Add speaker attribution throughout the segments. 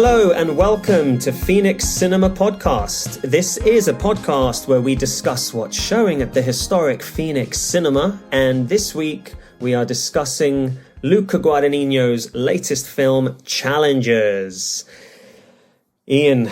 Speaker 1: Hello and welcome to Phoenix Cinema Podcast. This is a podcast where we discuss what's showing at the historic Phoenix Cinema, and this week we are discussing Luca Guadagnino's latest film, Challengers. Ian,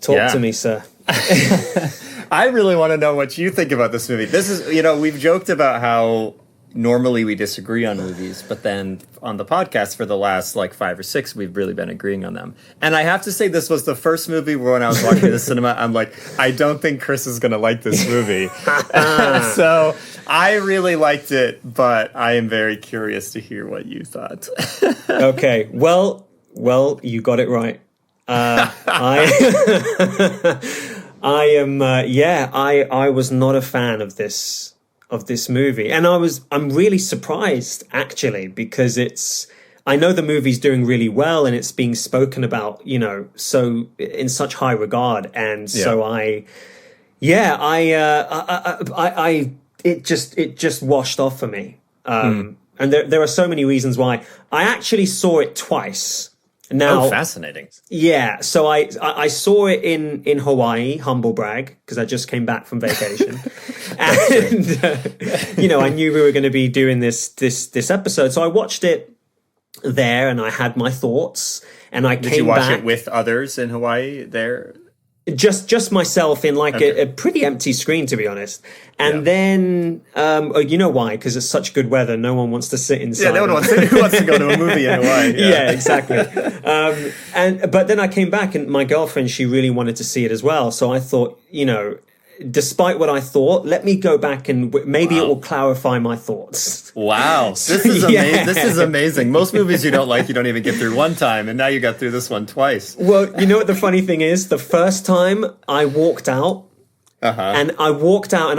Speaker 1: talk to me, sir.
Speaker 2: I really want to know what you think about this movie. This is, we've joked about how normally we disagree on movies, but then on the podcast for the last 5 or 6, we've really been agreeing on them. And I have to say, this was the first movie where when I was watching the cinema, I'm like, I don't think Chris is going to like this movie. So I really liked it, but I am very curious to hear what you thought.
Speaker 1: Okay, well, you got it right. I was not a fan of this movie, and I'm really surprised actually, because I know the movie's doing really well and it's being spoken about, so in such high regard, and so it just washed off for me. And there are so many reasons why. I actually saw it twice. Now,
Speaker 2: fascinating.
Speaker 1: Yeah, so I saw it in Hawaii, humble brag, because I just came back from vacation. And, I knew we were going to be doing this episode. So I watched it there and I had my thoughts. And I came back.
Speaker 2: Did you watch it with others in Hawaii there?
Speaker 1: Just myself in a pretty empty screen, to be honest. And then, you know why? Because it's such good weather. No one wants to sit inside.
Speaker 2: Yeah, no one wants to go to a movie in Hawaii.
Speaker 1: Yeah, exactly. But then I came back and my girlfriend, she really wanted to see it as well. So I thought, despite what I thought, let me go back and maybe it will clarify my thoughts.
Speaker 2: Wow. This is amazing. This is amazing. Most movies you don't like, you don't even get through one time, and now you got through this one twice.
Speaker 1: Well, you know what the funny thing is? The first time I walked out, and I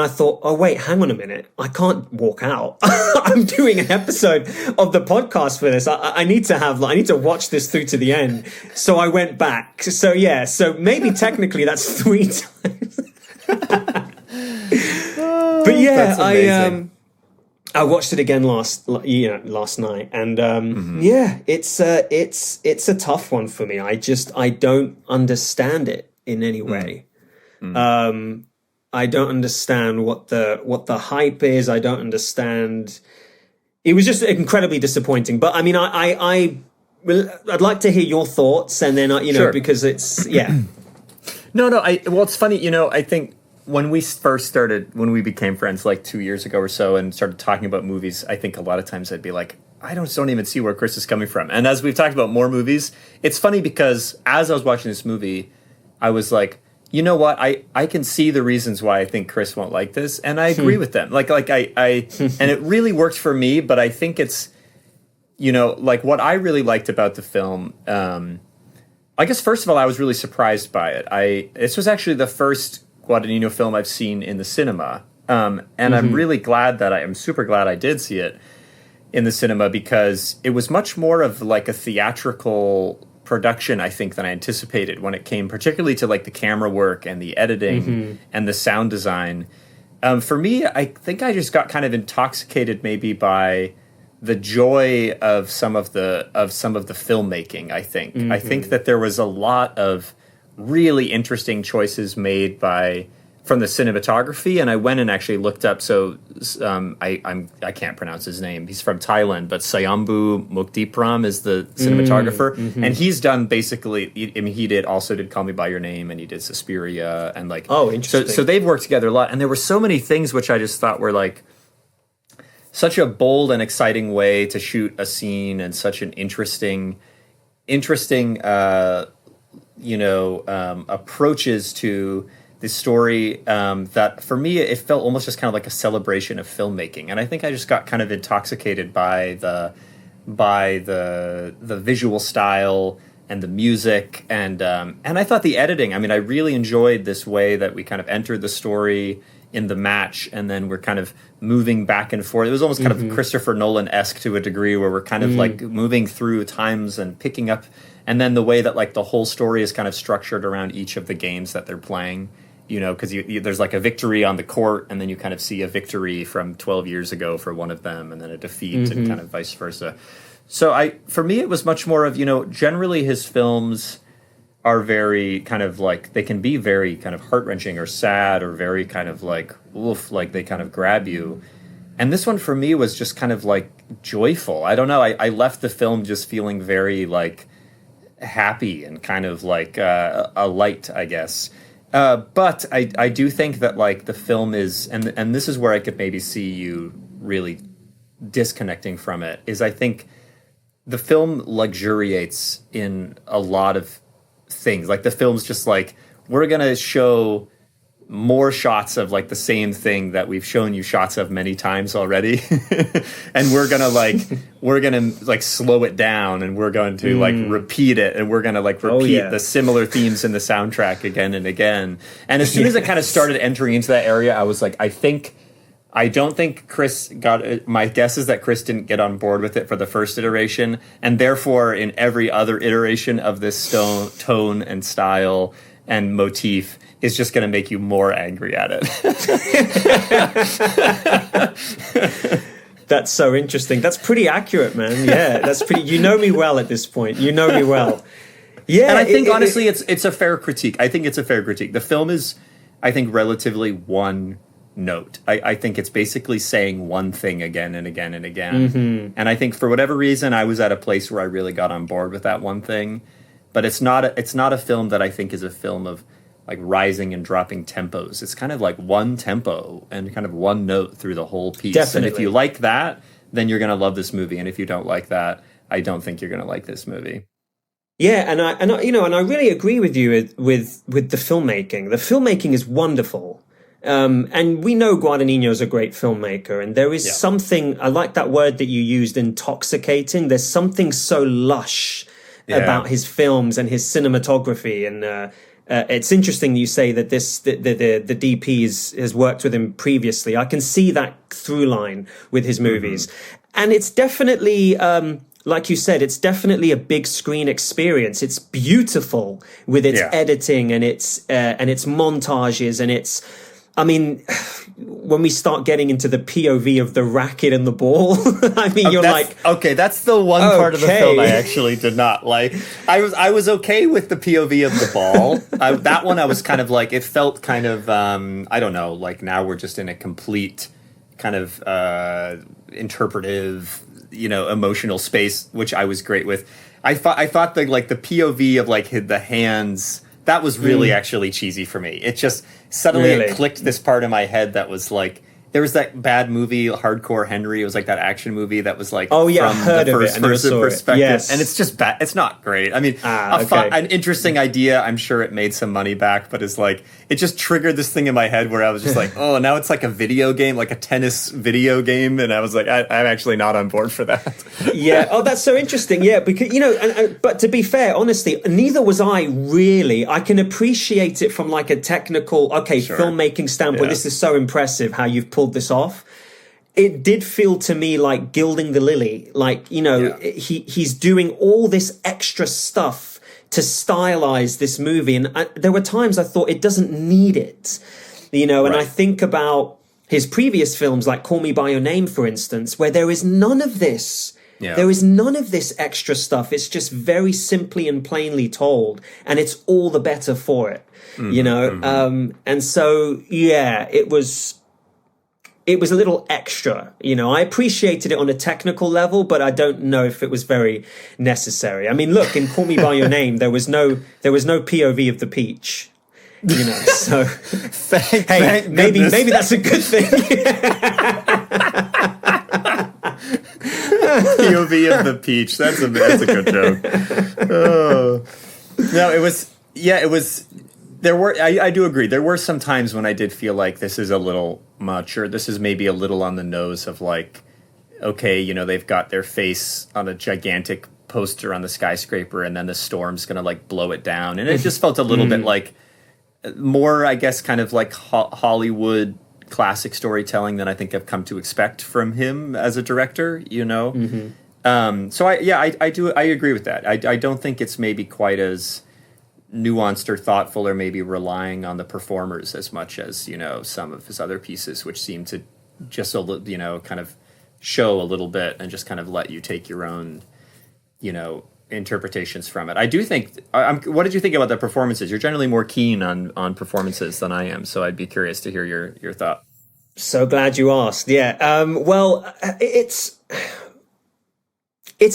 Speaker 1: thought, oh, wait, hang on a minute. I can't walk out. I'm doing an episode of the podcast for this. I need to watch this through to the end. So I went back. So maybe technically that's 3 times. But yeah, I watched it again last night, and it's a tough one for me. I don't understand it in any way. I don't understand what the hype is. I don't understand. It was just incredibly disappointing. But I mean, I'd like to hear your thoughts, and then
Speaker 2: Sure.
Speaker 1: because it's
Speaker 2: No. It's funny. I think when we became friends 2 years ago or so and started talking about movies, I think a lot of times I'd be like, I don't even see where Chris is coming from. And as we've talked about more movies, it's funny because as I was watching this movie, I was like, you know what? I can see the reasons why I think Chris won't like this, and I agree with them. And it really worked for me. But I think it's, what I really liked about the film. I guess first of all, I was really surprised by it. This was actually the first Guadagnino film I've seen in the cinema, and I'm really glad I'm super glad I did see it in the cinema, because it was much more of a theatrical production, I think, than I anticipated when it came particularly to the camera work and the editing and the sound design. For me, I think I just got kind of intoxicated maybe by the joy of some of the filmmaking. I think that there was a lot of really interesting choices made from the cinematography, and I went and actually looked up. So I can't pronounce his name. He's from Thailand, but Sayambu Mukdipram is the cinematographer, and he's done basically. He did Call Me by Your Name, and he did Suspiria, and
Speaker 1: interesting.
Speaker 2: So they've worked together a lot, and there were so many things which I just thought were such a bold and exciting way to shoot a scene, and such an interesting approaches to the story, that for me it felt almost just kind of like a celebration of filmmaking. And I think I just got kind of intoxicated by the visual style and the music, and I thought the editing. I mean, I really enjoyed this way that we kind of entered the story in the match, and then we're kind of moving back and forth. It was almost kind of Christopher Nolan-esque to a degree, where we're kind of moving through times and picking up. And then the way that the whole story is kind of structured around each of the games that they're playing, because there's a victory on the court, and then you kind of see a victory from 12 years ago for one of them, and then a defeat, and kind of vice versa. So for me, it was much more of, generally his films are very kind of like, they can be very kind of heart-wrenching or sad or very kind of like, oof, like they kind of grab you. And this one for me was just kind of like joyful. I don't know. I left the film just feeling very like happy and kind of like a light, I guess. But I do think that like the film is, and this is where I could maybe see you really disconnecting from it, is I think the film luxuriates in a lot of things. Like the film's just like, we're gonna show more shots of like the same thing that we've shown you shots of many times already. And we're gonna like slow it down, and we're going to like repeat it, and we're gonna like repeat the similar themes in the soundtrack again and again. And as soon as it kind of started entering into that area, I was like, I don't think Chris got it. My guess is that Chris didn't get on board with it for the first iteration, and therefore in every other iteration of this tone and style and motif is just going to make you more angry at it.
Speaker 1: That's so interesting. That's pretty accurate, man. Yeah, that's pretty. You know me well at this point. You know me well. Yeah,
Speaker 2: and I think honestly, it's a fair critique. I think it's a fair critique. The film is, I think, relatively one note. I think it's basically saying one thing again and again and again. Mm-hmm. And I think for whatever reason, I was at a place where I really got on board with that one thing. But it's not a film that I think is a film of like rising and dropping tempos. It's kind of like one tempo and kind of one note through the whole piece.
Speaker 1: Definitely.
Speaker 2: And if you like that, then you're going to love this movie. And if you don't like that, I don't think you're going to like this movie.
Speaker 1: Yeah, and I really agree with you with the filmmaking. The filmmaking is wonderful. And we know Guadagnino is a great filmmaker, and there is something, I like that word that you used, intoxicating. There's something so lush about his films and his cinematography. And it's interesting you say that the DP has worked with him previously. I can see that through line with his movies. Mm-hmm. And it's definitely, like you said, it's definitely a big screen experience. It's beautiful with its editing and its montages and its, I mean, when we start getting into the POV of the racket and the ball, I mean, you're like,
Speaker 2: okay, that's the one part of the film I actually did not like. I was okay with the POV of the ball. That one I was kind of like, it felt kind of, I don't know, like now we're just in a complete kind of interpretive, emotional space, which I was great with. I thought that like the POV of like the hands, that was really actually cheesy for me. It just suddenly it clicked this part in my head that was like, there was that bad movie, Hardcore Henry. It was like that action movie that was like
Speaker 1: from the first person perspective.
Speaker 2: Yes. And it's just bad. It's not great. I mean, an interesting idea. I'm sure it made some money back, but it's like, it just triggered this thing in my head where I was just like, oh, now it's like a video game, like a tennis video game. And I was like, I'm actually not on board for that.
Speaker 1: Yeah. Oh, that's so interesting. Yeah. Because, but to be fair, honestly, neither was I really. I can appreciate it from like a technical, filmmaking standpoint. This is so impressive how you've pulled this off. It did feel to me like gilding the lily, like he's doing all this extra stuff to stylize this movie, and there were times I thought it doesn't need it, and I think about his previous films like Call Me by Your Name, for instance, where there is none of this. There is none of this extra stuff. It's just very simply and plainly told, and it's all the better for it, and so it was a little extra, I appreciated it on a technical level, but I don't know if it was very necessary. I mean, look, in Call Me by Your Name, there was no POV of the peach, so maybe that's a good thing.
Speaker 2: POV of the peach. That's a good joke. Oh. No, it was. There were, I do agree, there were some times when I did feel like this is a little much, or this is maybe a little on the nose of like, okay, they've got their face on a gigantic poster on the skyscraper and then the storm's going to like blow it down. And it just felt a little bit like more, I guess, kind of like Hollywood classic storytelling than I think I've come to expect from him as a director, So I agree with that. I don't think it's maybe quite as nuanced or thoughtful, or maybe relying on the performers as much as some of his other pieces, which seem to just kind of show a little bit and just kind of let you take your own interpretations from it. I do think. What did you think about the performances? You're generally more keen on performances than I am, so I'd be curious to hear your thought.
Speaker 1: So glad you asked. Yeah. Well, it's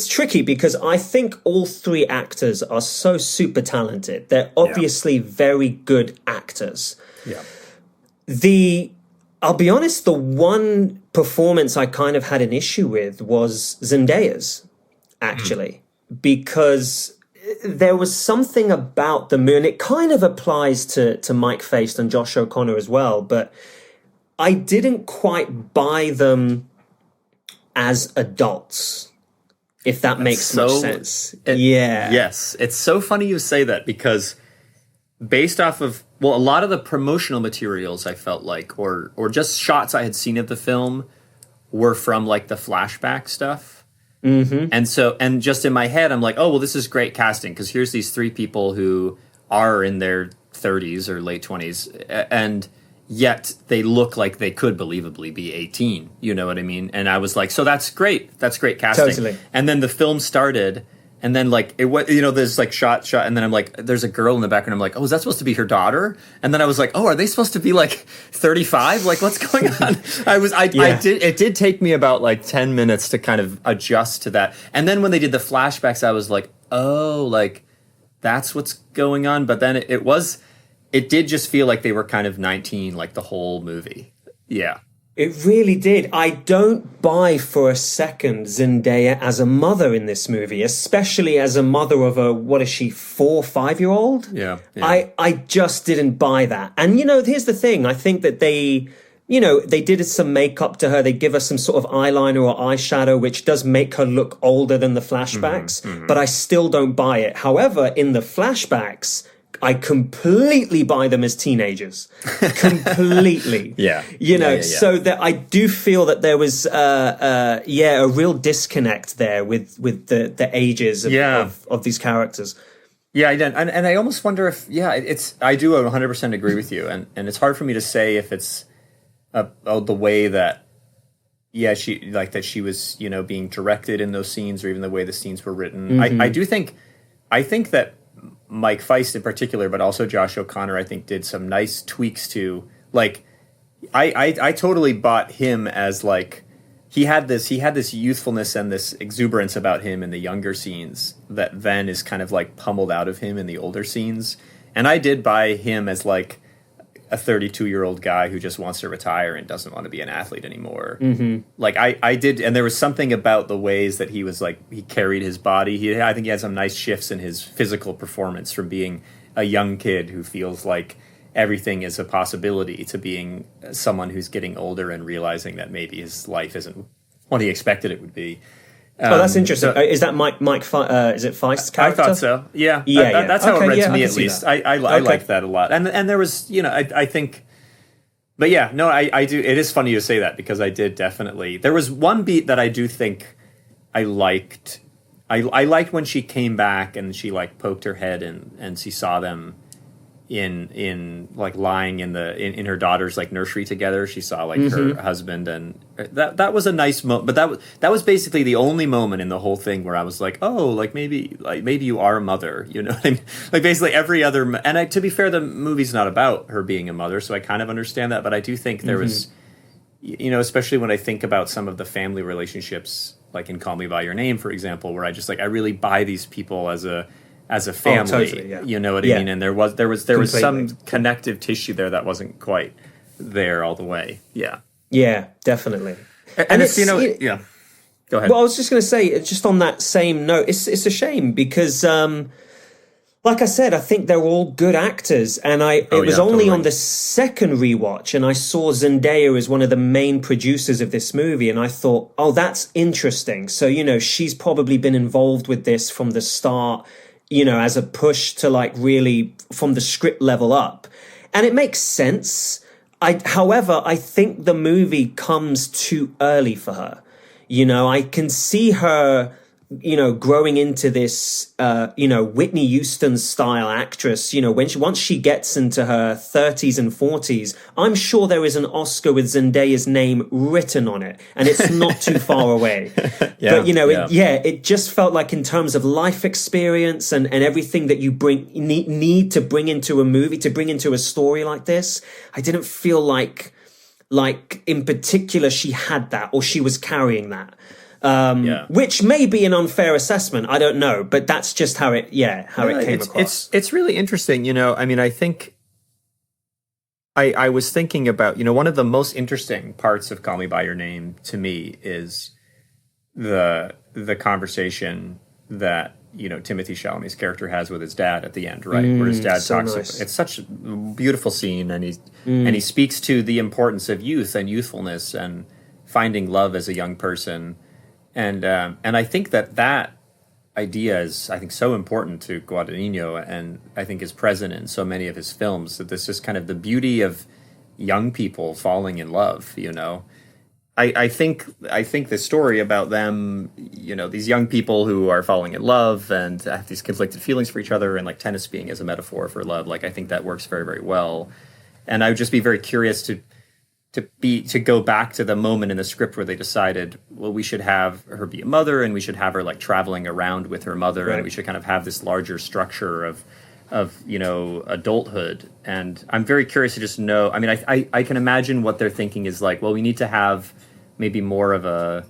Speaker 1: tricky because I think all three actors are so super talented. They're obviously very good actors.
Speaker 2: Yeah.
Speaker 1: I'll be honest, the one performance I kind of had an issue with was Zendaya's, actually, because there was something about the moon. It kind of applies to Mike Feist and Josh O'Connor as well, but I didn't quite buy them as adults, if that makes much sense.
Speaker 2: Yes. It's so funny you say that because based off of, well, a lot of the promotional materials I felt like, or just shots I had seen of the film were from like the flashback stuff.
Speaker 1: Mm-hmm.
Speaker 2: And just in my head, I'm like, oh, well, this is great casting because here's these three people who are in their 30s or late 20s, and yet they look like they could believably be 18. You know what I mean? And I was like, so that's great. That's great casting.
Speaker 1: Totally.
Speaker 2: And then the film started, and then like it was, there's like shot, and then I'm like, there's a girl in the background. I'm like, oh, is that supposed to be her daughter? And then I was like, oh, are they supposed to be like 35? Like, what's going on? It did take me about like 10 minutes to kind of adjust to that. And then when they did the flashbacks, I was like, oh, like that's what's going on. But then it did just feel like they were kind of 19, like the whole movie. Yeah.
Speaker 1: It really did. I don't buy for a second Zendaya as a mother in this movie, especially as a mother of a, 4-5-year-old?
Speaker 2: Yeah.
Speaker 1: I just didn't buy that. And, here's the thing. I think that they did some makeup to her. They give her some sort of eyeliner or eyeshadow, which does make her look older than the flashbacks. Mm-hmm. But I still don't buy it. However, in the flashbacks, I completely buy them as teenagers. Completely. So that I do feel that there was a real disconnect there with the ages of these characters.
Speaker 2: Yeah, I did. And I almost wonder if I do 100% agree with you, and it's hard for me to say if it's the way that she was being directed in those scenes, or even the way the scenes were written. Mm-hmm. I think that Mike Feist in particular, but also Josh O'Connor, I think did some nice tweaks to, like, I totally bought him as like he had this youthfulness and this exuberance about him in the younger scenes that then is kind of like pummeled out of him in the older scenes. And I did buy him as like a 32-year-old guy who just wants to retire and doesn't want to be an athlete anymore.
Speaker 1: Mm-hmm.
Speaker 2: Like I did, and there was something about the ways that he was like, he carried his body. I think he had some nice shifts in his physical performance from being a young kid who feels like everything is a possibility to being someone who's getting older and realizing that maybe his life isn't what he expected it would be.
Speaker 1: That's interesting. Is that Mike is it Feist's character?
Speaker 2: I thought so. Yeah. That's how it read to me, at least. I like that a lot. And there was, I think, but yeah, no, I do. It is funny to say that because I did definitely. There was one beat that I do think I liked. I liked when she came back and she like poked her head and she saw them in like lying in her daughter's like nursery together. She saw like her husband, and that was a nice moment. But that was basically the only moment in the whole thing where I was like, oh, like maybe you are a mother, you know what I mean? Like basically every other, and to be fair, the movie's not about her being a mother, so I kind of understand that. But I do think there was, especially when I think about some of the family relationships, like in Call Me by Your Name, for example, where I just like I really buy these people as a family,
Speaker 1: totally, yeah.
Speaker 2: You know what I mean? And there was some connective tissue there that wasn't quite there all the way. Yeah.
Speaker 1: Yeah, definitely.
Speaker 2: And it's yeah. Go ahead.
Speaker 1: Well, I was just going to say, just on that same note, it's a shame because, like I said, I think they're all good actors, and it was only totally on the second rewatch, and I saw Zendaya as one of the main producers of this movie, and I thought, oh, that's interesting. So, she's probably been involved with this from the start, as a push to like really from the script level up. And it makes sense. However, I think the movie comes too early for her. I can see her growing into this, Whitney Houston style actress, once she gets into her 30s and 40s, I'm sure there is an Oscar with Zendaya's name written on it, and it's not too far away. But, it just felt like in terms of life experience and everything that you need to bring into a movie, to bring into a story like this, I didn't feel like in particular she had that, or she was carrying that. Which may be an unfair assessment. I don't know, but that's just how it came across.
Speaker 2: It's really interesting. I think I was thinking about, one of the most interesting parts of Call Me by Your Name to me is the conversation that Timothée Chalamet's character has with his dad at the end, right? Where his dad talks. Nice. It's such a beautiful scene, and he speaks to the importance of youth and youthfulness and finding love as a young person. And I think that idea is, I think, so important to Guadagnino, and I think is present in so many of his films, that this is kind of the beauty of young people falling in love, I think the story about them, these young people who are falling in love and have these conflicted feelings for each other, and like tennis being as a metaphor for love, I think that works very, very well. And I would just be very curious to go back to the moment in the script where they decided, well, we should have her be a mother, and we should have her traveling around with her mother, right. And we should kind of have this larger structure of adulthood. And I'm very curious to just know. I mean, I can imagine what they're thinking is well, we need to have maybe more of a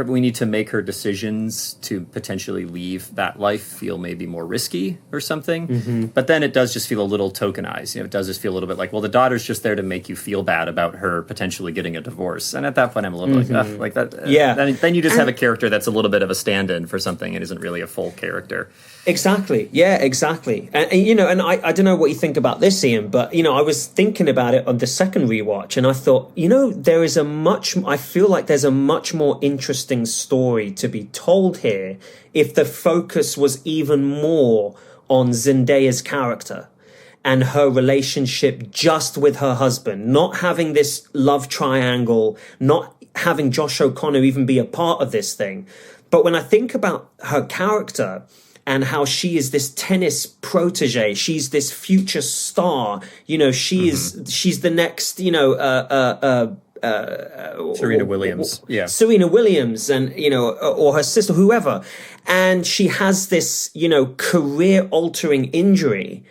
Speaker 2: we need to make her decisions to potentially leave that life feel maybe more risky or something. Mm-hmm. But then it does just feel a little tokenized. It does just feel a little bit well, the daughter's just there to make you feel bad about her potentially getting a divorce. And at that point, I'm a little like that. Yeah. Then you just have a character that's a little bit of a stand-in for something and isn't really a full character.
Speaker 1: Exactly. Yeah, exactly. And and I don't know what you think about this, Ian, but, I was thinking about it on the second rewatch, and I thought, I feel like there's a much more interesting story to be told here if the focus was even more on Zendaya's character and her relationship just with her husband, not having this love triangle, not having Josh O'Connor even be a part of this thing. But when I think about her character and how she is this tennis protege, she's this future star, she's the next,
Speaker 2: Serena Williams. Yeah.
Speaker 1: Serena Williams, and, or her sister, whoever. And she has this, career altering injury.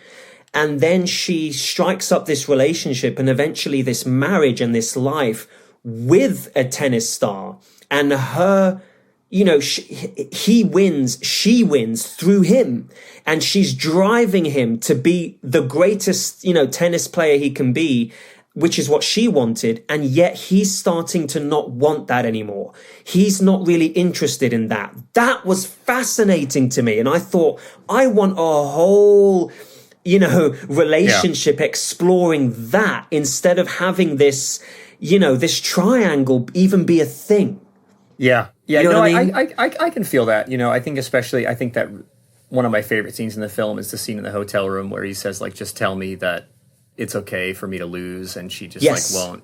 Speaker 1: And then she strikes up this relationship and eventually this marriage and this life with a tennis star. And her, he wins, she wins through him. And she's driving him to be the greatest, tennis player he can be, which is what she wanted. And yet he's starting to not want that anymore. He's not really interested in that. That was fascinating to me. And I thought, I want a whole, relationship exploring that instead of having this, this triangle even be a thing.
Speaker 2: Yeah. Yeah.
Speaker 1: You know what I mean?
Speaker 2: I can feel that, I think that one of my favorite scenes in the film is the scene in the hotel room where he says, just tell me that it's okay for me to lose, and she just won't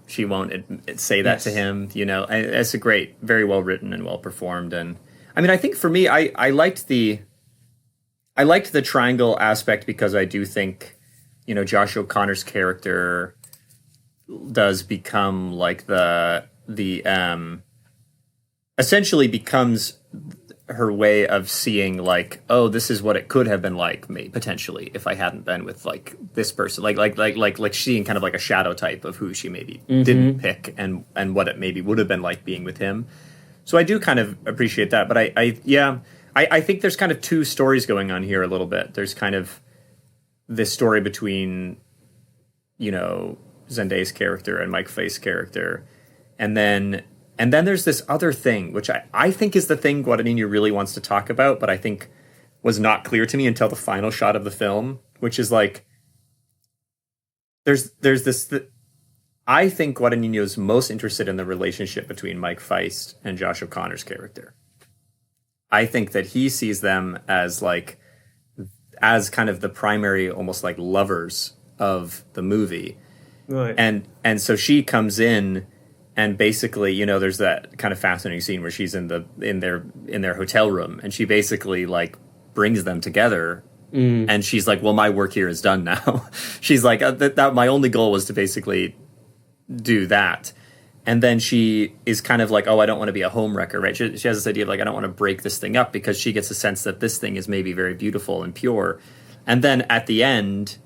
Speaker 2: say that to him. It's a great, very well written and well performed. And I mean, I think for me, I liked the triangle aspect because I do think, Josh O'Connor's character does become essentially becomes her way of seeing oh, this is what it could have been like me potentially if I hadn't been with this person, like seeing kind of a shadow type of who she maybe didn't pick and what it maybe would have been like being with him. So I do kind of appreciate that, but I think there's kind of two stories going on here a little bit. There's kind of this story between Zendaya's character and Mike Faith's character, and then there's this other thing, which I think is the thing Guadagnino really wants to talk about, but I think was not clear to me until the final shot of the film, which is there's this... I think Guadagnino is most interested in the relationship between Mike Feist and Josh O'Connor's character. I think that he sees them as kind of the primary, almost lovers of the movie.
Speaker 1: Right.
Speaker 2: And so she comes in And basically, you know, there's that kind of fascinating scene where she's in their hotel room, and she basically like brings them together. And she's like, well, my work here is done now. She's like, that my only goal was to basically do that. And then she is kind of like, oh, I don't want to be a homewrecker, right? She has this idea of like, I don't want to break this thing up, because she gets a sense that this thing is maybe very beautiful and pure. And then at the end,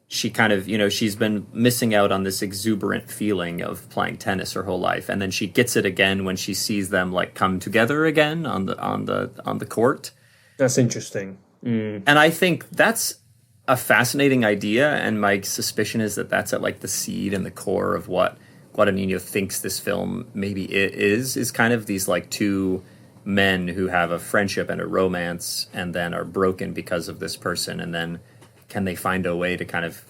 Speaker 2: she kind of, you know, she's been missing out on this exuberant feeling of playing tennis her whole life. And then she gets it again when she sees them like come together again on the court.
Speaker 1: That's interesting.
Speaker 2: And I think that's a fascinating idea. And my suspicion is that that's at like the seed and the core of what Guadagnino thinks this film maybe is kind of these like two men who have a friendship and a romance and then are broken because of this person. And then can they find a way to kind of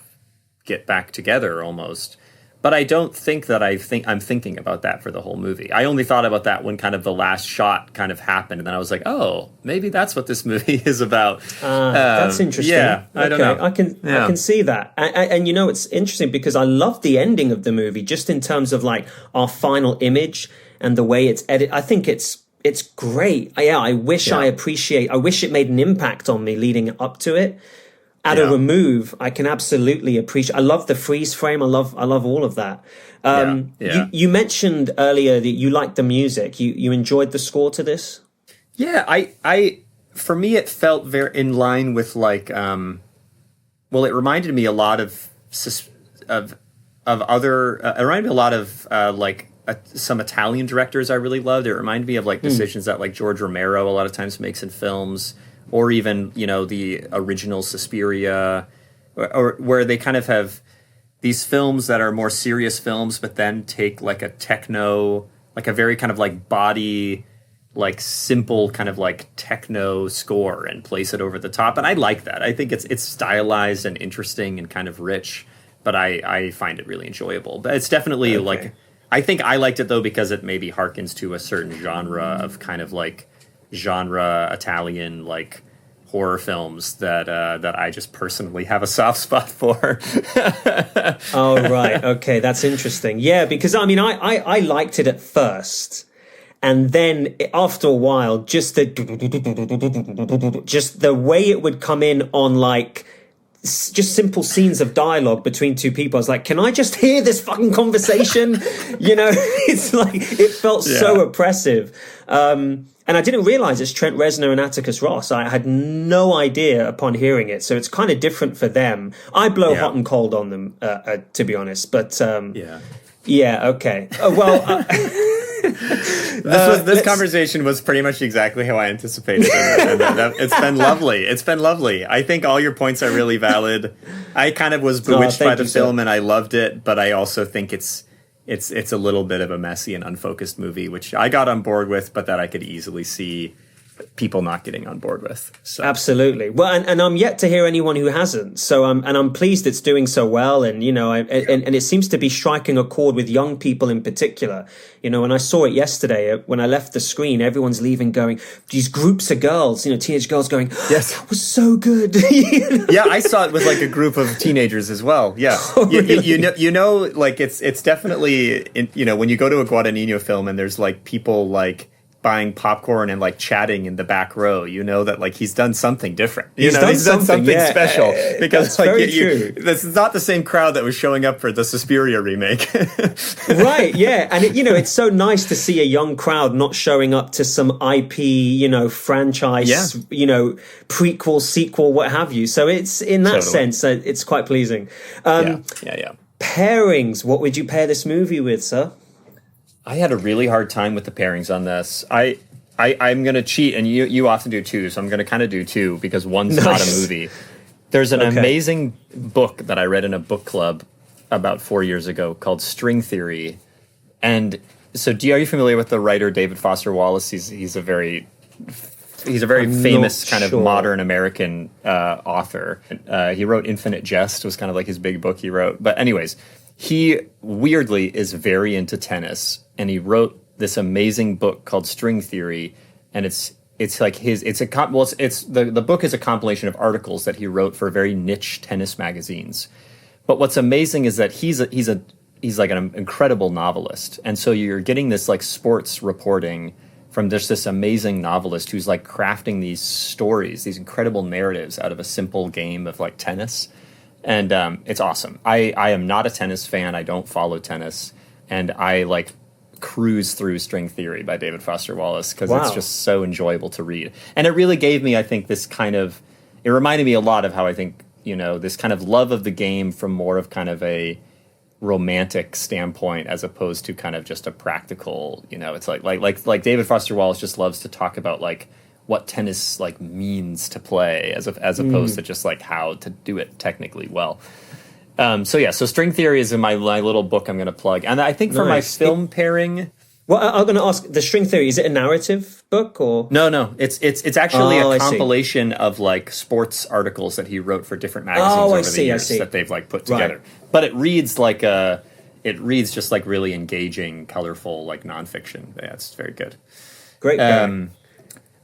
Speaker 2: get back together almost? But I don't think that I'm thinking about that for the whole movie. I only thought about that when kind of the last shot kind of happened. And then I was like, oh, maybe that's what this movie is about.
Speaker 1: That's interesting.
Speaker 2: Yeah, I don't know.
Speaker 1: I can see that. And you know, it's interesting because I love the ending of the movie, just in terms of like our final image and the way it's edited. I think it's great. I wish it made an impact on me leading up to it. At a remove, I can absolutely appreciate. I love the freeze frame. I love all of that. You mentioned earlier that you liked the music. You enjoyed the score to this.
Speaker 2: Yeah, I for me it felt very in line with like. Well, it reminded me a lot of other. It reminded me a lot of some Italian directors I really loved. It reminded me of like decisions that like George Romero a lot of times makes in films. Or even, you know, the original Suspiria, or where they kind of have these films that are more serious films, but then take like a techno, like a very kind of like body, like simple kind of like techno score and place it over the top. And I like that. I think it's stylized and interesting and kind of rich, but I find it really enjoyable. But it's definitely like, I think I liked it though because it maybe harkens to a certain genre of kind of like genre Italian like horror films that I just personally have a soft spot for.
Speaker 1: Oh right, okay, that's interesting. Yeah, because I mean I liked it at first, and then after a while, just the way it would come in on like just simple scenes of dialogue between two people. I was like, can I just hear this fucking conversation? You know, it's like, it felt so oppressive. And I didn't realize it's Trent Reznor and Atticus Ross. I had no idea upon hearing it. So it's kind of different for them. I blow hot and cold on them, to be honest. But okay.
Speaker 2: This conversation was pretty much exactly how I anticipated. It's been lovely. It's been lovely. I think all your points are really valid. I kind of was bewitched by the film and I loved it, but I also think it's a little bit of a messy and unfocused movie, which I got on board with, but that I could easily see people not getting on board with. So.
Speaker 1: Absolutely. Well, and I'm yet to hear anyone who hasn't. So I'm pleased it's doing so well. And, you know, and it seems to be striking a chord with young people in particular. You know, when I saw it yesterday, when I left the screen, everyone's leaving going, these groups of girls, you know, teenage girls going,
Speaker 2: yes,
Speaker 1: that was so good. You know?
Speaker 2: Yeah, I saw it with like a group of teenagers as well. Yeah.
Speaker 1: Oh, really?
Speaker 2: you know, like it's definitely, you know, when you go to a Guadagnino film and there's like people like buying popcorn and like chatting in the back row, you know that like he's done something different. He's done something special, because like this is not the same crowd that was showing up for the Suspiria remake.
Speaker 1: Right, yeah. And it, you know, it's so nice to see a young crowd not showing up to some IP, you know, franchise, you know, prequel, sequel, what have you. So it's in that sense, it's quite pleasing. Pairings, what would you pair this movie with, sir?
Speaker 2: I had a really hard time with the pairings on this. I'm going to cheat, and you often do too, so I'm going to kind of do two, because one's not a movie. There's an amazing book that I read in a book club about 4 years ago called String Theory. And so are you familiar with the writer David Foster Wallace? He's a very famous kind of modern American author. He wrote Infinite Jest, was kind of like his big book he wrote. But anyways, he weirdly is very into tennis, and he wrote this amazing book called String Theory, and it's like the book is a compilation of articles that he wrote for very niche tennis magazines. But what's amazing is that he's he's like an incredible novelist, and so you're getting this like sports reporting from just this amazing novelist who's like crafting these stories, these incredible narratives out of a simple game of like tennis. And it's awesome. I am not a tennis fan. I don't follow tennis. And I like cruise through String Theory by David Foster Wallace because it's just so enjoyable to read. And it really gave me, I think, this kind of, it reminded me a lot of how I think, you know, this kind of love of the game from more of kind of a romantic standpoint as opposed to kind of just a practical, you know, it's like David Foster Wallace just loves to talk about like what tennis like means to play as opposed to just like how to do it technically well. So String Theory is in my little book I'm going to plug. And I think for my film pairing...
Speaker 1: Well, I'm going to ask, the String Theory, is it a narrative book or?
Speaker 2: No. It's actually a compilation of like sports articles that he wrote for different magazines over the years that they've like put together. Right. But it reads just like really engaging, colorful, like nonfiction. Yeah, it's very good.
Speaker 1: Great.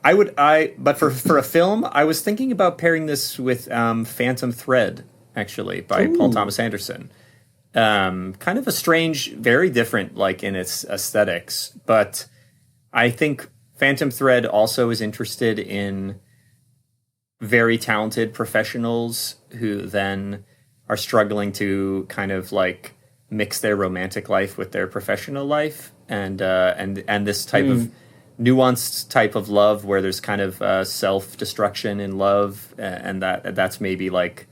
Speaker 2: But for a film, I was thinking about pairing this with Phantom Thread, actually, by Paul Thomas Anderson. Kind of a strange, very different, like in its aesthetics, but I think Phantom Thread also is interested in very talented professionals who then are struggling to kind of like mix their romantic life with their professional life, and this type of nuanced type of love where there's kind of self-destruction in love, and that's maybe like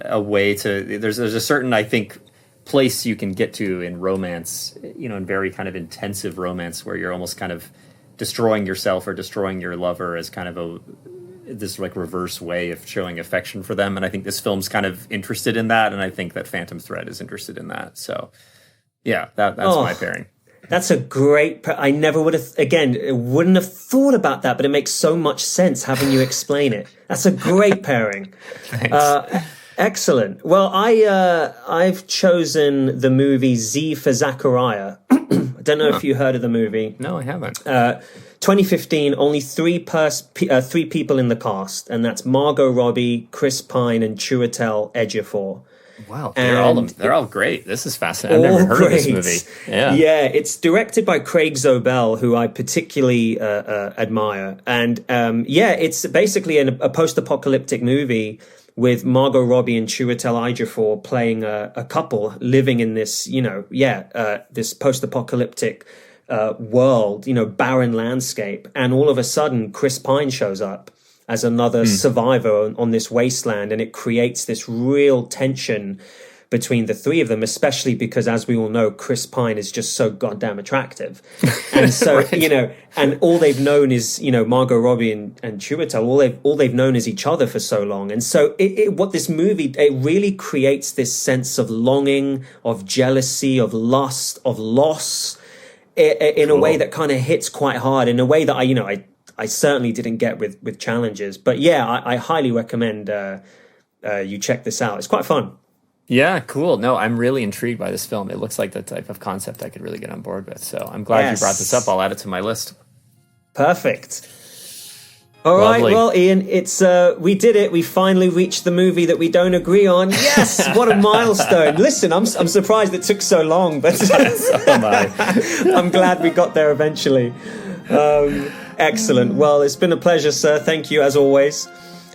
Speaker 2: a way to there's a certain, I think, place you can get to in romance, you know, in very kind of intensive romance where you're almost kind of destroying yourself or destroying your lover as kind of this like reverse way of showing affection for them. And I think this film's kind of interested in that, and I think that Phantom Thread is interested in that. So yeah, that's my pairing.
Speaker 1: That's a great... I never would have... Again, wouldn't have thought about that, but it makes so much sense having you explain it. That's a great pairing.
Speaker 2: Thanks.
Speaker 1: Excellent. Well, I've chosen the movie Z for Zachariah. I don't know if you heard of the movie.
Speaker 2: No, I haven't.
Speaker 1: 2015, only three people in the cast, and that's Margot Robbie, Chris Pine, and Chiwetel Ejiofor.
Speaker 2: Wow, they're all great. This is fascinating. I've never heard of this movie.
Speaker 1: Yeah, it's directed by Craig Zobel, who I particularly admire. And it's basically a post-apocalyptic movie with Margot Robbie and Chiwetel Ejiofor playing a couple living in this, this post-apocalyptic world, barren landscape. And all of a sudden, Chris Pine shows up as another survivor on this wasteland, and it creates this real tension between the three of them, especially because, as we all know, Chris Pine is just so goddamn attractive. And so, right. And all they've known is, Margot Robbie and Chiwetel, all they've known is each other for so long. And so what this movie, it really creates this sense of longing, of jealousy, of lust, of loss, in a way that kind of hits quite hard, in a way that I certainly didn't get with Challengers. But yeah, I highly recommend you check this out. It's quite fun.
Speaker 2: Yeah, cool. No, I'm really intrigued by this film. It looks like the type of concept I could really get on board with. So I'm glad you brought this up. I'll add it to my list.
Speaker 1: Perfect. All right, well, Ian, we did it. We finally reached the movie that we don't agree on. Yes, what a milestone. Listen, I'm surprised it took so long, but so am I. I'm glad we got there eventually. Excellent. Well, it's been a pleasure, sir. Thank you, as always.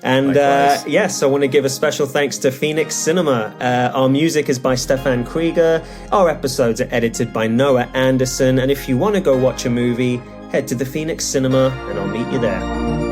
Speaker 1: And yes, I want to give a special thanks to Phoenix Cinema. Our music is by Stefan Krieger. Our episodes are edited by Noah Anderson. And if you want to go watch a movie, head to the Phoenix Cinema and I'll meet you there.